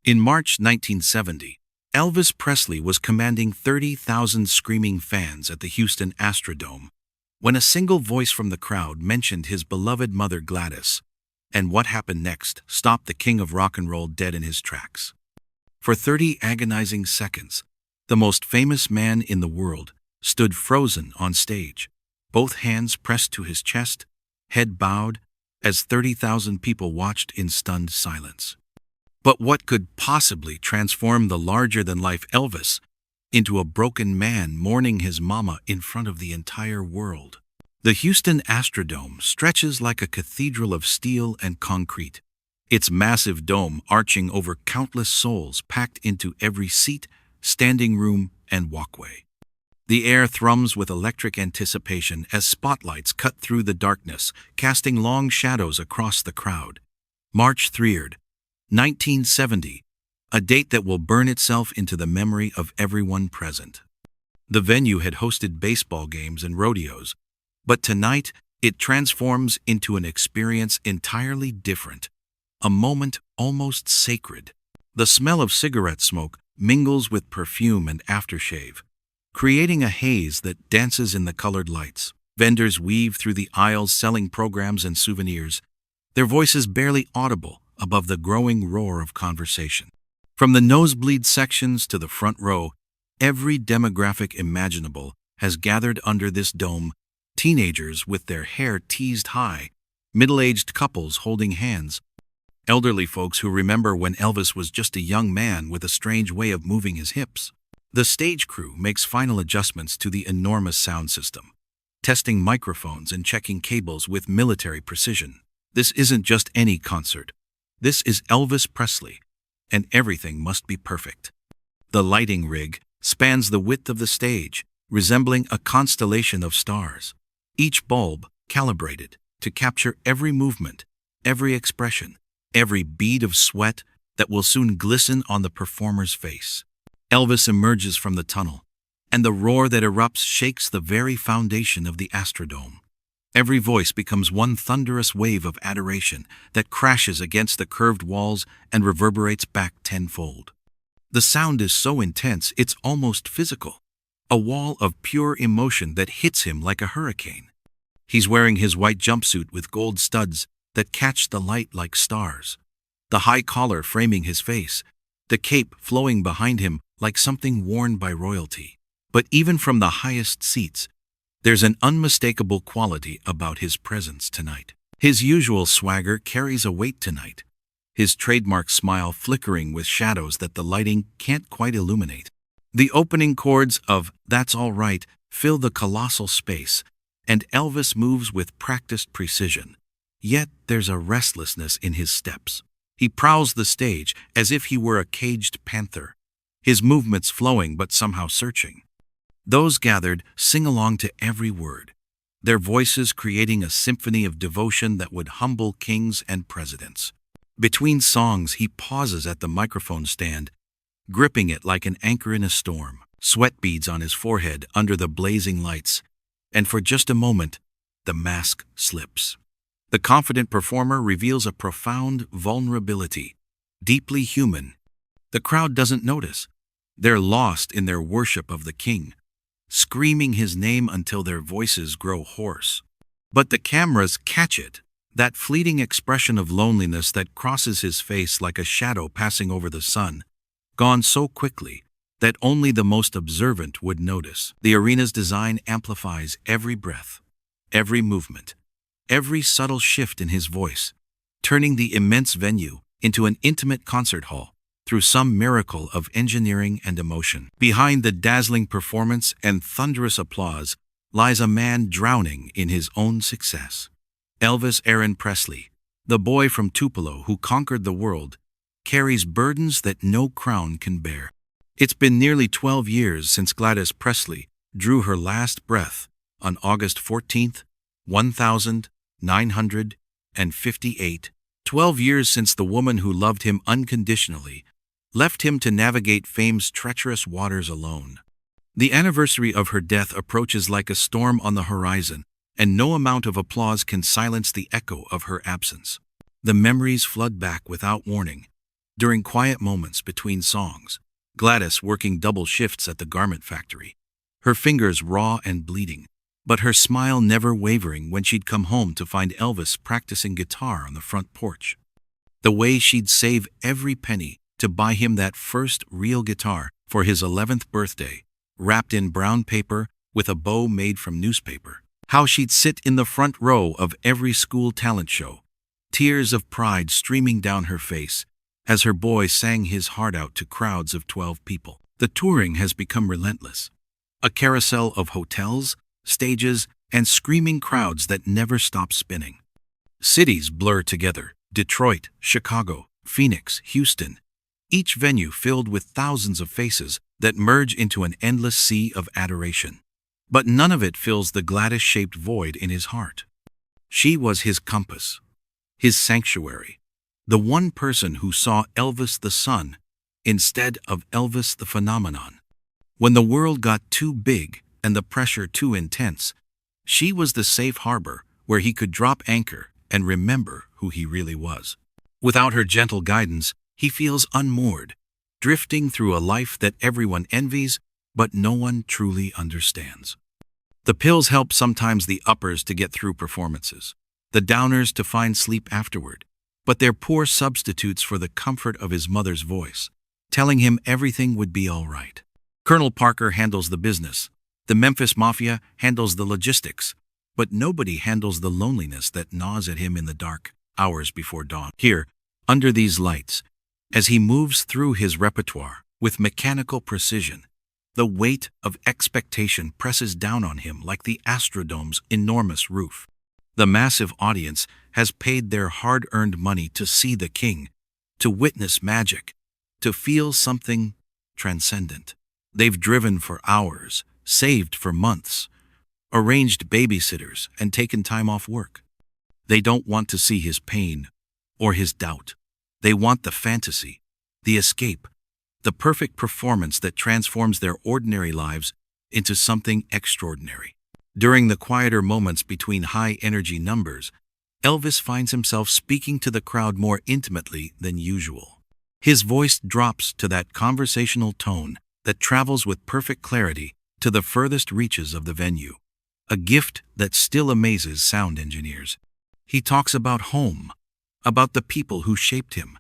In March 1970, Elvis Presley was commanding 30,000 screaming fans at the Houston Astrodome when a single voice from the crowd mentioned his beloved mother Gladys, and what happened next stopped the king of rock and roll dead in his tracks. For 30 agonizing seconds, the most famous man in the world stood frozen on stage, both hands pressed to his chest, head bowed, as 30,000 people watched in stunned silence. But what could possibly transform the larger-than-life Elvis into a broken man mourning his mama in front of the entire world? The Houston Astrodome stretches like a cathedral of steel and concrete, its massive dome arching over countless souls packed into every seat, standing room, and walkway. The air thrums with electric anticipation as spotlights cut through the darkness, casting long shadows across the crowd. March 3rd, 1970, a date that will burn itself into the memory of everyone present. The venue had hosted baseball games and rodeos, but tonight it transforms into an experience entirely different, a moment almost sacred. The smell of cigarette smoke mingles with perfume and aftershave, creating a haze that dances in the colored lights. Vendors weave through the aisles selling programs and souvenirs, their voices barely audible above the growing roar of conversation. From the nosebleed sections to the front row, every demographic imaginable has gathered under this dome: teenagers with their hair teased high, middle-aged couples holding hands, elderly folks who remember when Elvis was just a young man with a strange way of moving his hips. The stage crew makes final adjustments to the enormous sound system, testing microphones and checking cables with military precision. This isn't just any concert. This is Elvis Presley, and everything must be perfect. The lighting rig spans the width of the stage, resembling a constellation of stars, each bulb calibrated to capture every movement, every expression, every bead of sweat that will soon glisten on the performer's face. Elvis emerges from the tunnel, and the roar that erupts shakes the very foundation of the Astrodome. Every voice becomes one thunderous wave of adoration that crashes against the curved walls and reverberates back tenfold. The sound is so intense it's almost physical, a wall of pure emotion that hits him like a hurricane. He's wearing his white jumpsuit with gold studs that catch the light like stars, the high collar framing his face, the cape flowing behind him like something worn by royalty. But even from the highest seats, there's an unmistakable quality about his presence tonight. His usual swagger carries a weight tonight, his trademark smile flickering with shadows that the lighting can't quite illuminate. The opening chords of "That's All Right" fill the colossal space, and Elvis moves with practiced precision. Yet there's a restlessness in his steps. He prowls the stage as if he were a caged panther, his movements flowing but somehow searching. Those gathered sing along to every word, their voices creating a symphony of devotion that would humble kings and presidents. Between songs, he pauses at the microphone stand, gripping it like an anchor in a storm, sweat beads on his forehead under the blazing lights, and for just a moment, the mask slips. The confident performer reveals a profound vulnerability, deeply human. The crowd doesn't notice. They're lost in their worship of the king, screaming his name until their voices grow hoarse. But the cameras catch it, that fleeting expression of loneliness that crosses his face like a shadow passing over the sun, gone so quickly that only the most observant would notice. The arena's design amplifies every breath, every movement, every subtle shift in his voice, turning the immense venue into an intimate concert hall through some miracle of engineering and emotion. Behind the dazzling performance and thunderous applause lies a man drowning in his own success. Elvis Aaron Presley, the boy from Tupelo who conquered the world, carries burdens that no crown can bear. It's been nearly 12 years since Gladys Presley drew her last breath on August 14th, 1958. 12 years since the woman who loved him unconditionally left him to navigate fame's treacherous waters alone. The anniversary of her death approaches like a storm on the horizon, and no amount of applause can silence the echo of her absence. The memories flood back without warning, During quiet moments between songs, Gladys working double shifts at the garment factory, her fingers raw and bleeding, but her smile never wavering when she'd come home to find Elvis practicing guitar on the front porch. The way she'd save every penny to buy him that first real guitar for his 11th birthday, wrapped in brown paper with a bow made from newspaper. How she'd sit in the front row of every school talent show, tears of pride streaming down her face as her boy sang his heart out to crowds of 12 people. The touring has become relentless. A carousel of hotels, stages, and screaming crowds that never stop spinning. Cities blur together: Detroit, Chicago, Phoenix, Houston. Each venue filled with thousands of faces that merge into an endless sea of adoration. But none of it fills the Gladys-shaped void in his heart. She was his compass, his sanctuary, the one person who saw Elvis the son instead of Elvis the phenomenon. When the world got too big and the pressure too intense, she was the safe harbor where he could drop anchor and remember who he really was. Without her gentle guidance, he feels unmoored, drifting through a life that everyone envies but no one truly understands. The pills help sometimes, the uppers to get through performances, the downers to find sleep afterward, but they're poor substitutes for the comfort of his mother's voice, telling him everything would be all right. Colonel Parker handles the business, the Memphis Mafia handles the logistics, but nobody handles the loneliness that gnaws at him in the dark hours before dawn. Here, under these lights, as he moves through his repertoire with mechanical precision, the weight of expectation presses down on him like the Astrodome's enormous roof. The massive audience has paid their hard-earned money to see the king, to witness magic, to feel something transcendent. They've driven for hours, saved for months, arranged babysitters, and taken time off work. They don't want to see his pain or his doubt. They want the fantasy, the escape, the perfect performance that transforms their ordinary lives into something extraordinary. During the quieter moments between high-energy numbers, Elvis finds himself speaking to the crowd more intimately than usual. His voice drops to that conversational tone that travels with perfect clarity to the furthest reaches of the venue, a gift that still amazes sound engineers. He talks about home, about the people who shaped him,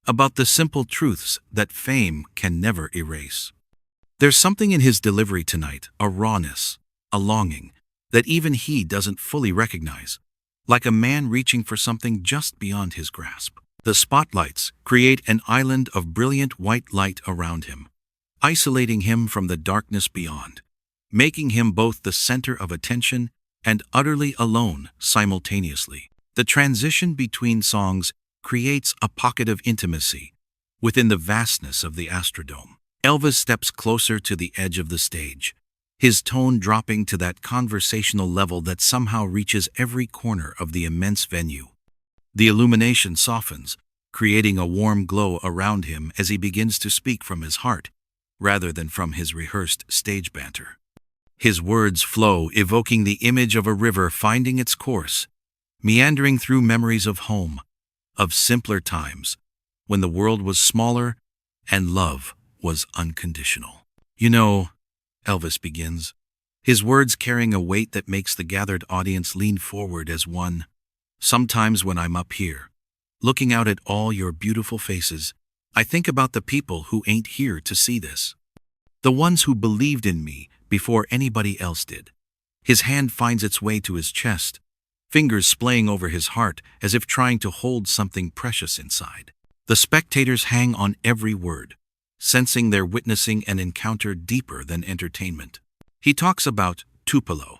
about the simple truths that fame can never erase. There's something in his delivery tonight, a rawness, a longing, that even he doesn't fully recognize, like a man reaching for something just beyond his grasp. The spotlights create an island of brilliant white light around him, isolating him from the darkness beyond, making him both the center of attention and utterly alone simultaneously. The transition between songs creates a pocket of intimacy within the vastness of the Astrodome. Elvis steps closer to the edge of the stage, his tone dropping to that conversational level that somehow reaches every corner of the immense venue. The illumination softens, creating a warm glow around him as he begins to speak from his heart, rather than from his rehearsed stage banter. His words flow, evoking the image of a river finding its course, meandering through memories of home, of simpler times, when the world was smaller and love was unconditional. You know, Elvis begins, his words carrying a weight that makes the gathered audience lean forward as one. Sometimes when I'm up here, looking out at all your beautiful faces, I think about the people who ain't here to see this. The ones who believed in me before anybody else did. His hand finds its way to his chest, fingers splaying over his heart as if trying to hold something precious inside. The spectators hang on every word, sensing they're witnessing an encounter deeper than entertainment. He talks about Tupelo,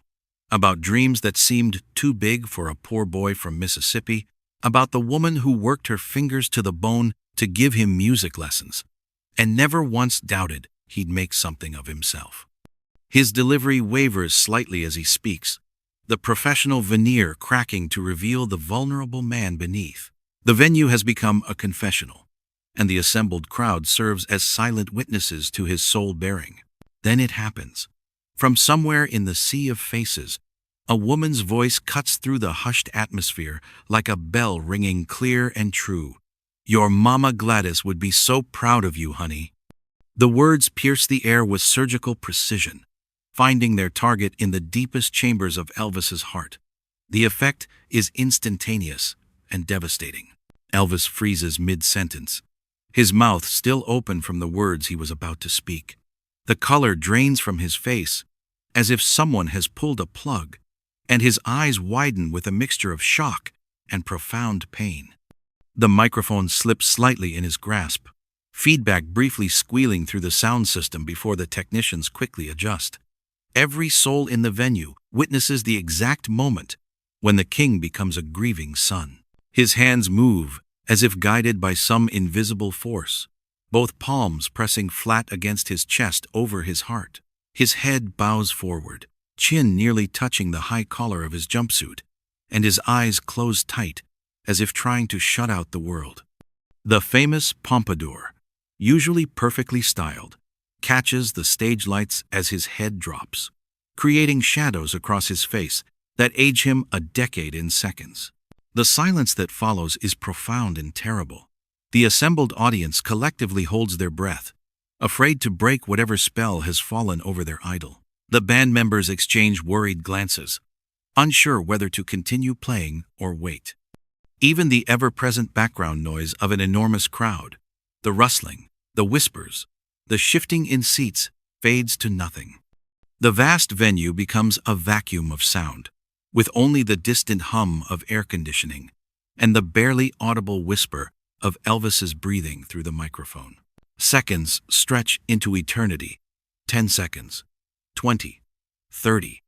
about dreams that seemed too big for a poor boy from Mississippi, about the woman who worked her fingers to the bone to give him music lessons, and never once doubted he'd make something of himself. His delivery wavers slightly as he speaks, the professional veneer cracking to reveal the vulnerable man beneath. The venue has become a confessional, and the assembled crowd serves as silent witnesses to his soul-bearing. Then it happens. From somewhere in the sea of faces, a woman's voice cuts through the hushed atmosphere like a bell ringing clear and true, Your mama Gladys would be so proud of you, honey." The words pierce the air with surgical precision, finding their target in the deepest chambers of Elvis's heart. The effect is instantaneous and devastating. Elvis freezes mid-sentence, his mouth still open from the words he was about to speak. The color drains from his face, as if someone has pulled a plug, and his eyes widen with a mixture of shock and profound pain. The microphone slips slightly in his grasp, feedback briefly squealing through the sound system before the technicians quickly adjust. Every soul in the venue witnesses the exact moment when the king becomes a grieving son. His hands move as if guided by some invisible force, both palms pressing flat against his chest over his heart. His head bows forward, chin nearly touching the high collar of his jumpsuit, and his eyes close tight as if trying to shut out the world. The famous pompadour, usually perfectly styled, catches the stage lights as his head drops, creating shadows across his face that age him a decade in seconds. The silence that follows is profound and terrible. The assembled audience collectively holds their breath, afraid to break whatever spell has fallen over their idol. The band members exchange worried glances, unsure whether to continue playing or wait. Even the ever-present background noise of an enormous crowd, the rustling, the whispers, the shifting in seats, fades to nothing. The vast venue becomes a vacuum of sound, with only the distant hum of air conditioning and the barely audible whisper of Elvis's breathing through the microphone. Seconds stretch into eternity. 10 seconds. 20. 30.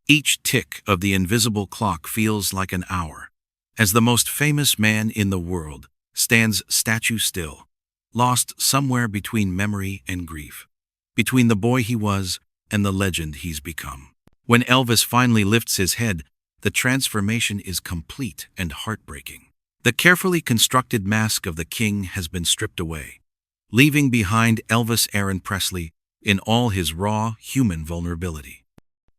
Each tick of the invisible clock feels like an hour, as the most famous man in the world stands statue still, lost somewhere between memory and grief, between the boy he was and the legend he's become. When Elvis finally lifts his head, the transformation is complete and heartbreaking. The carefully constructed mask of the king has been stripped away, leaving behind Elvis Aaron Presley in all his raw, human vulnerability.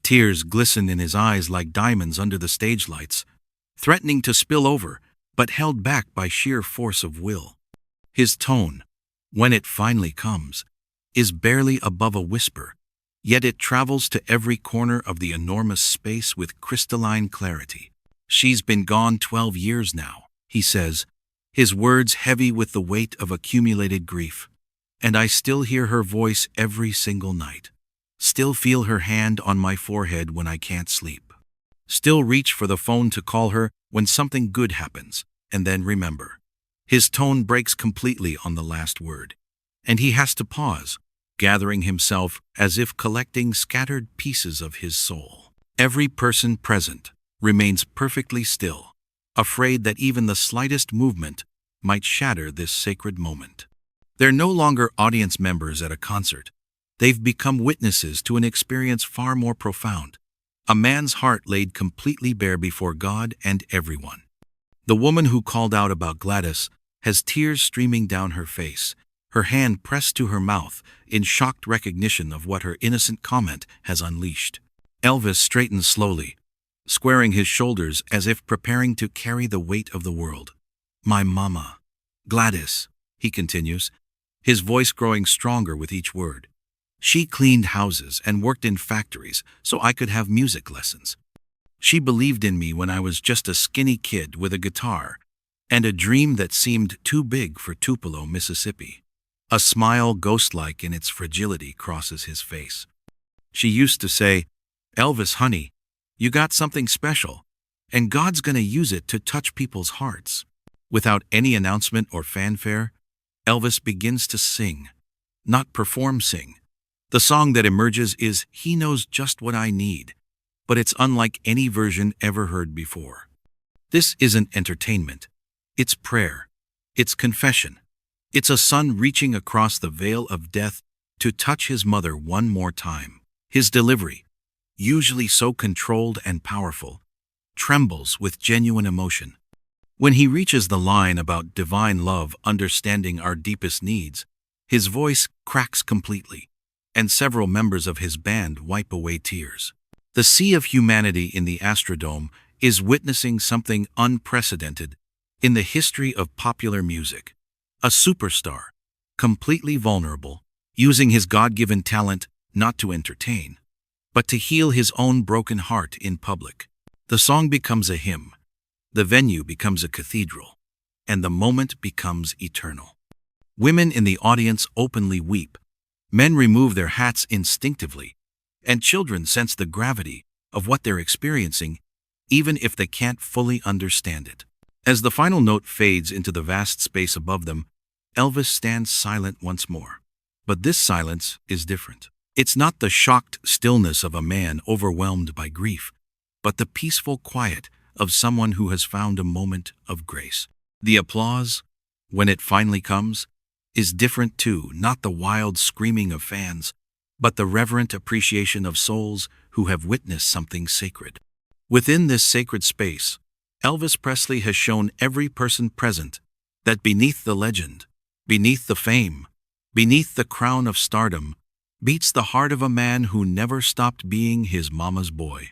Tears glisten in his eyes like diamonds under the stage lights, threatening to spill over, but held back by sheer force of will. His tone, when it finally comes, is barely above a whisper, yet it travels to every corner of the enormous space with crystalline clarity. "She's been gone 12 years now," he says, his words heavy with the weight of accumulated grief. "And I still hear her voice every single night. Still feel her hand on my forehead when I can't sleep. Still reach for the phone to call her when something good happens, and then remember." His tone breaks completely on the last word, and he has to pause, gathering himself as if collecting scattered pieces of his soul. Every person present remains perfectly still, afraid that even the slightest movement might shatter this sacred moment. They're no longer audience members at a concert. They've become witnesses to an experience far more profound, a man's heart laid completely bare before God and everyone. The woman who called out about Gladys has tears streaming down her face, her hand pressed to her mouth in shocked recognition of what her innocent comment has unleashed. Elvis straightens slowly, squaring his shoulders as if preparing to carry the weight of the world. "My mama, Gladys," he continues, his voice growing stronger with each word. "She cleaned houses and worked in factories so I could have music lessons. She believed in me when I was just a skinny kid with a guitar and a dream that seemed too big for Tupelo, Mississippi." A smile ghost-like in its fragility crosses his face. "She used to say, 'Elvis, honey, you got something special, and God's gonna use it to touch people's hearts.'" Without any announcement or fanfare, Elvis begins to sing, not perform sing. The song that emerges is "He Knows Just What I Need," but it's unlike any version ever heard before. This isn't entertainment. It's prayer. It's confession. It's a son reaching across the veil of death to touch his mother one more time. His delivery, usually so controlled and powerful, trembles with genuine emotion. When he reaches the line about divine love understanding our deepest needs, his voice cracks completely, and several members of his band wipe away tears. The sea of humanity in the Astrodome is witnessing something unprecedented in the history of popular music. A superstar, completely vulnerable, using his God-given talent not to entertain, but to heal his own broken heart in public. The song becomes a hymn, the venue becomes a cathedral, and the moment becomes eternal. Women in the audience openly weep, men remove their hats instinctively, and children sense the gravity of what they're experiencing, even if they can't fully understand it. As the final note fades into the vast space above them, Elvis stands silent once more. But this silence is different. It's not the shocked stillness of a man overwhelmed by grief, but the peaceful quiet of someone who has found a moment of grace. The applause, when it finally comes, is different too, not the wild screaming of fans, but the reverent appreciation of souls who have witnessed something sacred. Within this sacred space, Elvis Presley has shown every person present that beneath the legend, beneath the fame, beneath the crown of stardom, beats the heart of a man who never stopped being his mama's boy.